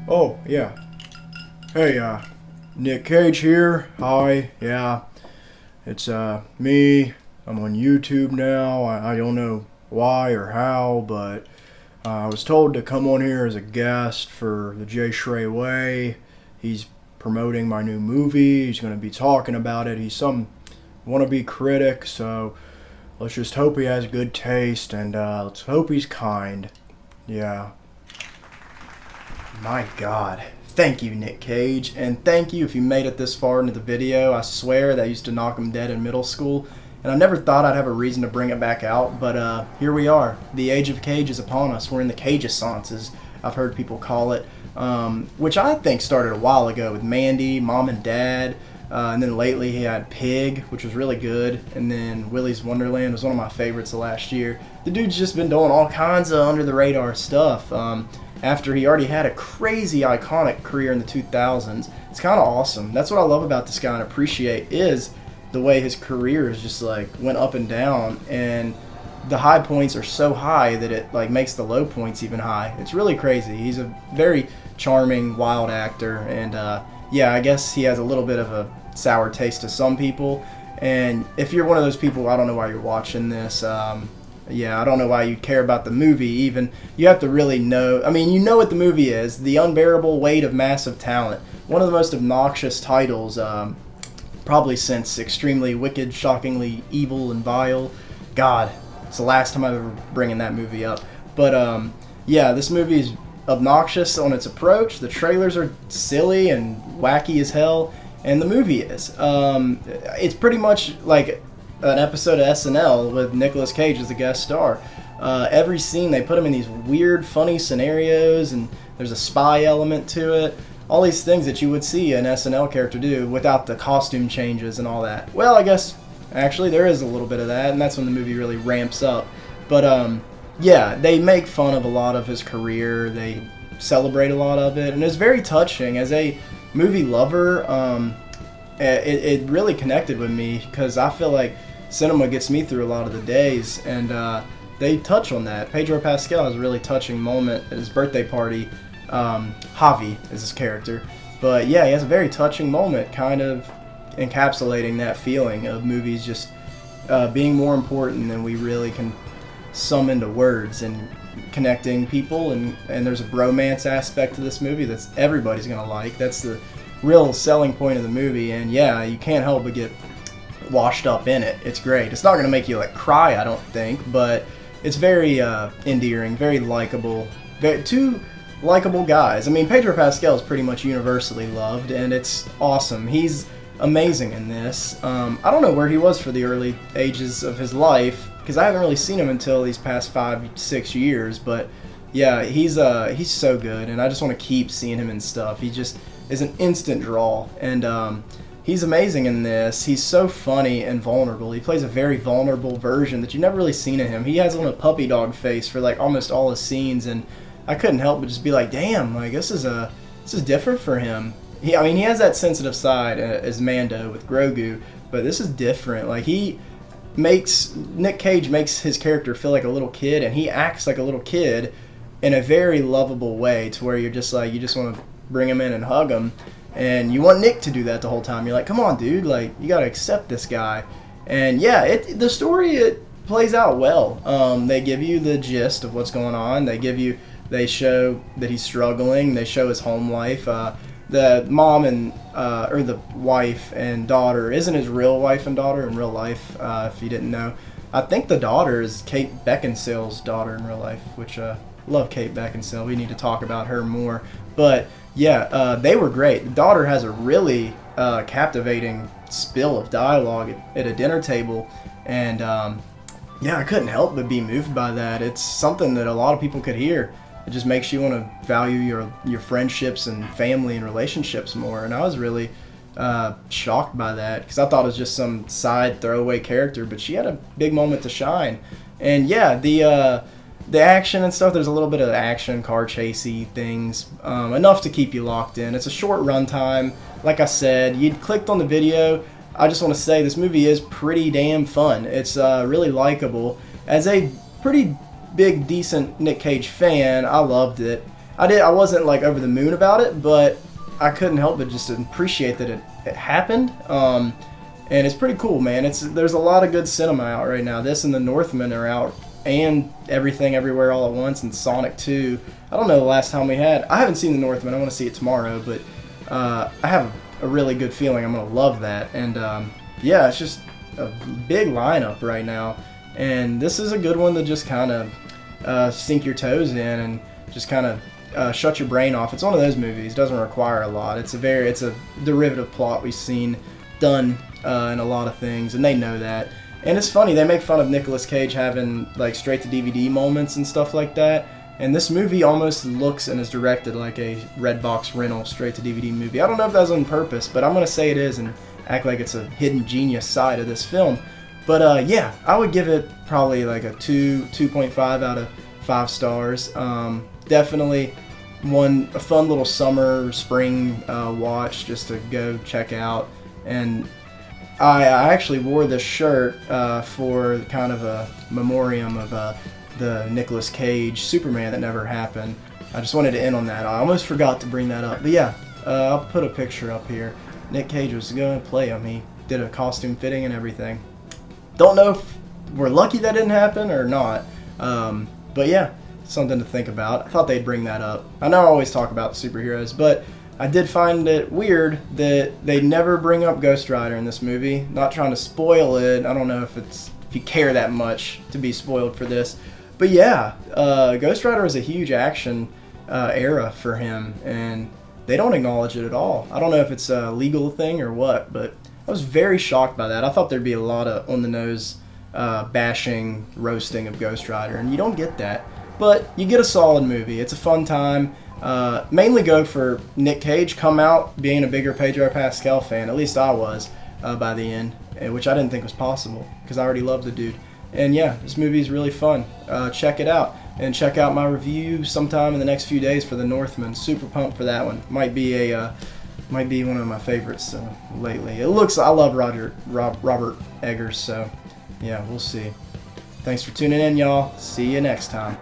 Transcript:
Oh, yeah. Hey, Nick Cage here. Hi. Yeah. It's, me. I'm on YouTube now. I don't know why or how, but I was told to come on here as a guest for the Jay Shrey Way. He's promoting my new movie. He's going to be talking about it. He's some wannabe critic, so let's just hope he has good taste, and let's hope he's kind. Yeah. My God. Thank you, Nick Cage, and thank you if you made it this far into the video. I swear that used to knock him dead in middle school, and I never thought I'd have a reason to bring it back out, but here we are. The age of Cage is upon us. We're in the Cageheads, as I've heard people call it, which I think started a while ago with Mandy, Mom and Dad, and then lately he had Pig, which was really good, and then Willy's Wonderland was one of my favorites of last year. The dude's just been doing all kinds of under-the-radar stuff. After he already had a crazy iconic career in the 2000s. It's kind of awesome. That's what I love about this guy and appreciate is the way his career is just like went up and down, and the high points are so high that it like makes the low points even high. It's really crazy. He's a very charming, wild actor, and yeah, I guess he has a little bit of a sour taste to some people, and if you're one of those people, I don't know why you're watching this. Yeah, I don't know why you care about the movie even. You have to really know. I mean, you know what the movie is. The Unbearable Weight of Massive Talent. One of the most obnoxious titles probably since Extremely Wicked, Shockingly Evil, and Vile. God, it's the last time I've ever bringing that movie up. But yeah, this movie is obnoxious on its approach. The trailers are silly and wacky as hell. And the movie is. It's pretty much like an episode of SNL with Nicolas Cage as a guest star. Every scene they put him in these weird, funny scenarios, and there's a spy element to it. All these things that you would see an SNL character do without the costume changes and all that. Well, I guess actually there is a little bit of that, and that's when the movie really ramps up. But yeah, they make fun of a lot of his career. They celebrate a lot of it, and it's very touching. As a movie lover, it really connected with me because I feel like cinema gets me through a lot of the days, and they touch on that. Pedro Pascal has a really touching moment at his birthday party. Javi is his character, but yeah, he has a very touching moment, kind of encapsulating that feeling of movies just being more important than we really can sum into words, and connecting people, and there's a bromance aspect to this movie that's everybody's gonna like. That's the real selling point of the movie, and yeah, you can't help but get washed up in it. It's great. It's not going to make you like cry, I don't think, but it's very endearing, very likable. Two likable guys. I mean, Pedro Pascal is pretty much universally loved, and it's awesome. He's amazing in this. I don't know where he was for the early ages of his life, because I haven't really seen him until these past 5-6 years, but yeah, he's so good, and I just want to keep seeing him in stuff. He just is an instant draw, and he's amazing in this. He's so funny and vulnerable. He plays a very vulnerable version that you've never really seen of him. He has on a puppy dog face for like almost all his scenes, and I couldn't help but just be like, damn, like this is different for him. He has that sensitive side as Mando with Grogu, but this is different. Like Nick Cage makes his character feel like a little kid, and he acts like a little kid in a very lovable way, to where you're just like, you just want to bring him in and hug him, and you want Nick to do that the whole time. You're like, come on, dude, like you gotta accept this guy. And yeah, the story, it plays out well. They give you the gist of what's going on. They show that he's struggling. They show his home life. The mom and or the wife and daughter isn't his real wife and daughter in real life. If you didn't know, I think the daughter is Kate Beckinsale's daughter in real life, which love Kate Beckinsale. We need to talk about her more. But yeah, they were great. The daughter has a really captivating spill of dialogue at a dinner table, and yeah, I couldn't help but be moved by that. It's something that a lot of people could hear. It just makes you want to value your friendships and family and relationships more, and I was really shocked by that, because I thought it was just some side throwaway character, but she had a big moment to shine. And yeah, the action and stuff, there's a little bit of action, car chasey things, enough to keep you locked in. It's a short runtime. Like I said, you clicked on the video. I just want to say this movie is pretty damn fun. It's really likable. As a pretty big, decent Nick Cage fan, I loved it. I wasn't like over the moon about it, but I couldn't help but just appreciate that it happened. And it's pretty cool, man. There's a lot of good cinema out right now. This and The Northman are out, and Everything Everywhere All at Once and Sonic 2. I don't know the last time we had. I haven't seen The Northman. I want to see it tomorrow, but I have a really good feeling I'm going to love that. And yeah, it's just a big lineup right now. And this is a good one to just kind of sink your toes in and just kind of shut your brain off. It's one of those movies. It doesn't require a lot. It's a derivative plot we've seen done in a lot of things, and they know that. And it's funny, they make fun of Nicolas Cage having like straight to DVD moments and stuff like that. And this movie almost looks and is directed like a Redbox rental straight to DVD movie. I don't know if that was on purpose, but I'm gonna say it is and act like it's a hidden genius side of this film. But yeah, I would give it probably like a 2.5 out of 5 stars. Definitely a fun little summer, spring watch just to go check out. And I actually wore this shirt for kind of a memoriam of the Nicolas Cage Superman that never happened. I just wanted to end on that. I almost forgot to bring that up. But yeah, I'll put a picture up here. Nick Cage was going to play him. He did a costume fitting and everything. Don't know if we're lucky that didn't happen or not. But yeah, something to think about. I thought they'd bring that up. I know I always talk about superheroes, but I did find it weird that they never bring up Ghost Rider in this movie. Not trying to spoil it. I don't know if you care that much to be spoiled for this. But yeah, Ghost Rider was a huge action era for him, and they don't acknowledge it at all. I don't know if it's a legal thing or what, but I was very shocked by that. I thought there'd be a lot of on-the-nose bashing, roasting of Ghost Rider, and you don't get that. But you get a solid movie. It's a fun time. Mainly go for Nick Cage. Come out being a bigger Pedro Pascal fan. At least I was by the end, which I didn't think was possible because I already loved the dude. And yeah, this movie is really fun. Check it out, and check out my review sometime in the next few days for The Northman. Super pumped for that one. Might be one of my favorites lately. I love Robert Eggers, so yeah, we'll see. Thanks for tuning in, y'all. See you next time.